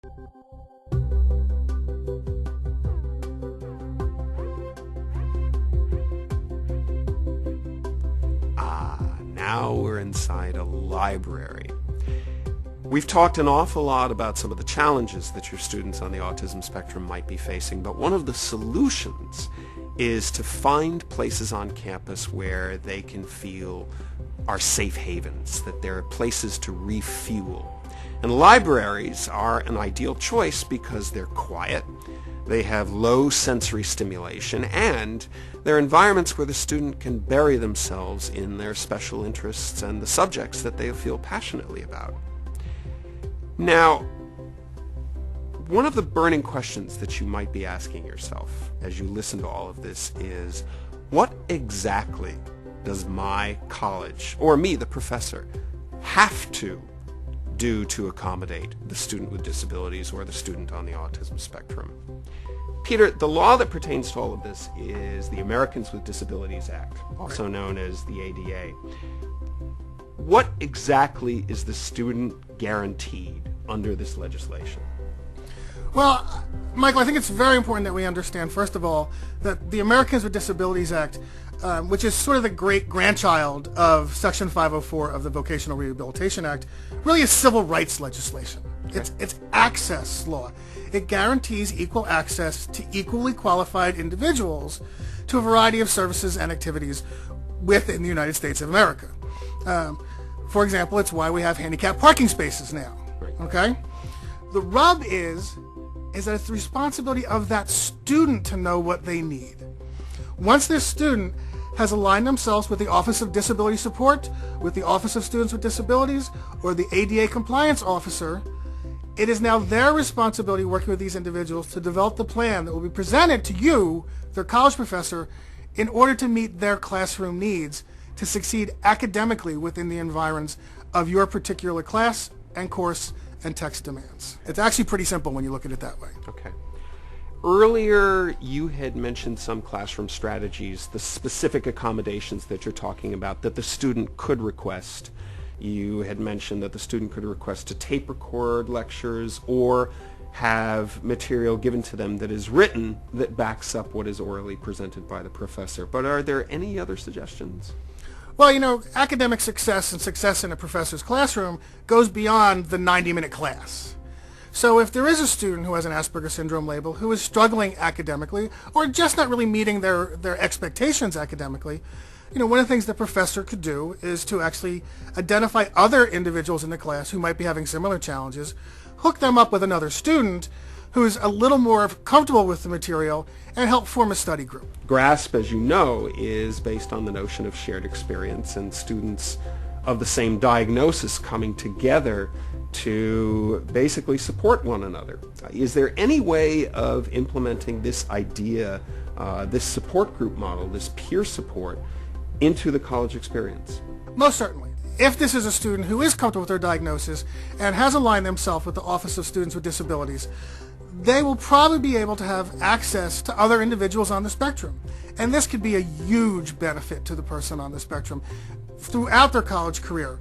Now we're inside a library. We've talked an awful lot about some of the challenges that your students on the autism spectrum might be facing, but one of the solutions is to find places on campus where they can feel are safe havens, that there are places to refuel. And libraries are an ideal choice because they're quiet, they have low sensory stimulation, and they're environments where the student can bury themselves in their special interests and the subjects that they feel passionately about. Now, one of the burning questions that you might be asking yourself as you listen to all of this is, what exactly does my college, or me, the professor, have to do to accommodate the student with disabilities or the student on the autism spectrum? Peter, the law that pertains to all of this is the Americans with Disabilities Act, also known as the ADA. What exactly is the student guaranteed under this legislation? Well, Michael, I think it's very important that we understand, first of all, that the Americans with Disabilities Act, which is sort of the great grandchild of Section 504 of the Vocational Rehabilitation Act, really is civil rights legislation. Okay. It's access law. It guarantees equal access to equally qualified individuals to a variety of services and activities within the United States of America. For example, it's why we have handicapped parking spaces now. Okay? The rub is that it's the responsibility of that student to know what they need. Once this student has aligned themselves with the Office of Disability Support, with the Office of Students with Disabilities, or the ADA Compliance Officer, it is now their responsibility, working with these individuals, to develop the plan that will be presented to you, their college professor, in order to meet their classroom needs to succeed academically within the environs of your particular class and course and text demands. It's actually pretty simple when you look at it that way. Okay. Earlier, you had mentioned some classroom strategies, the specific accommodations that you're talking about that the student could request. You had mentioned that the student could request to tape record lectures or have material given to them that is written that backs up what is orally presented by the professor. But are there any other suggestions? Well, you know, academic success and success in a professor's classroom goes beyond the 90-minute class. So if there is a student who has an Asperger Syndrome label who is struggling academically or just not really meeting their expectations academically, you know, one of the things the professor could do is to actually identify other individuals in the class who might be having similar challenges, hook them up with another student who's a little more comfortable with the material, and help form a study group. GRASP, as you know, is based on the notion of shared experience and students of the same diagnosis coming together to basically support one another. Is there any way of implementing this idea, this support group model, this peer support, into the college experience? Most certainly. If this is a student who is comfortable with their diagnosis and has aligned themselves with the Office of Students with Disabilities, they will probably be able to have access to other individuals on the spectrum. And this could be a huge benefit to the person on the spectrum throughout their college career.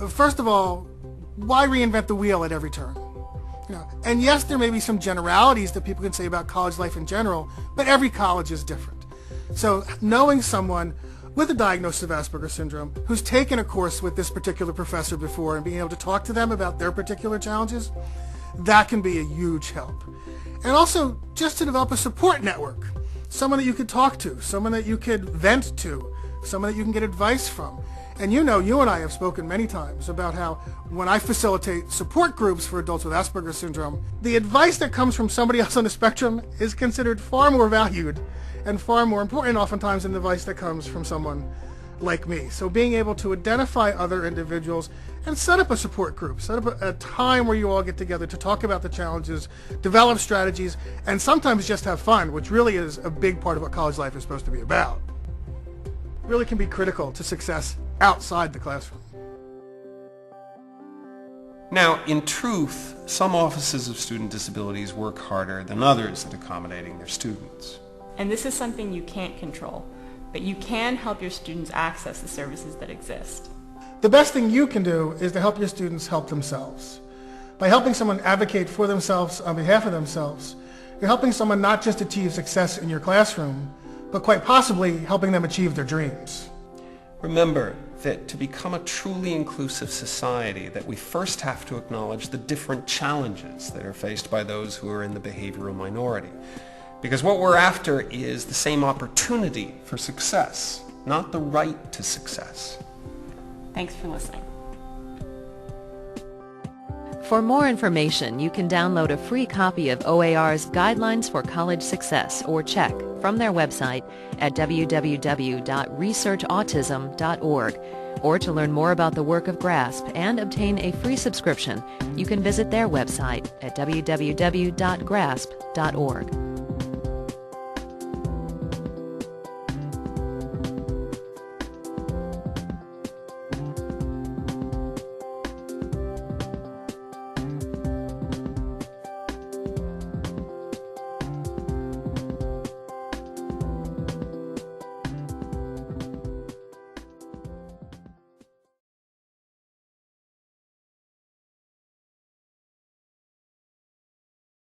First of all, why reinvent the wheel at every turn? You know, and yes, there may be some generalities that people can say about college life in general, but every college is different. So knowing someone with a diagnosis of Asperger Syndrome who's taken a course with this particular professor before and being able to talk to them about their particular challenges, that can be a huge help. And also just to develop a support network, someone that you could talk to, someone that you could vent to, someone that you can get advice from. And you know, you and I have spoken many times about how when I facilitate support groups for adults with Asperger Syndrome, the advice that comes from somebody else on the spectrum is considered far more valued and far more important oftentimes than the advice that comes from someone like me. So being able to identify other individuals and set up a support group, set up a time where you all get together to talk about the challenges, develop strategies, and sometimes just have fun, which really is a big part of what college life is supposed to be about, really can be critical to success outside the classroom. Now, in truth, some offices of student disabilities work harder than others at accommodating their students. And this is something you can't control, but you can help your students access the services that exist. The best thing you can do is to help your students help themselves. By helping someone advocate for themselves on behalf of themselves, you're helping someone not just achieve success in your classroom, but quite possibly helping them achieve their dreams. Remember that to become a truly inclusive society, that we first have to acknowledge the different challenges that are faced by those who are in the behavioral minority. Because what we're after is the same opportunity for success, not the right to success. Thanks for listening. For more information, you can download a free copy of OAR's Guidelines for College Success, or CHECK, from their website at www.researchautism.org. Or to learn more about the work of GRASP and obtain a free subscription, you can visit their website at www.grasp.org.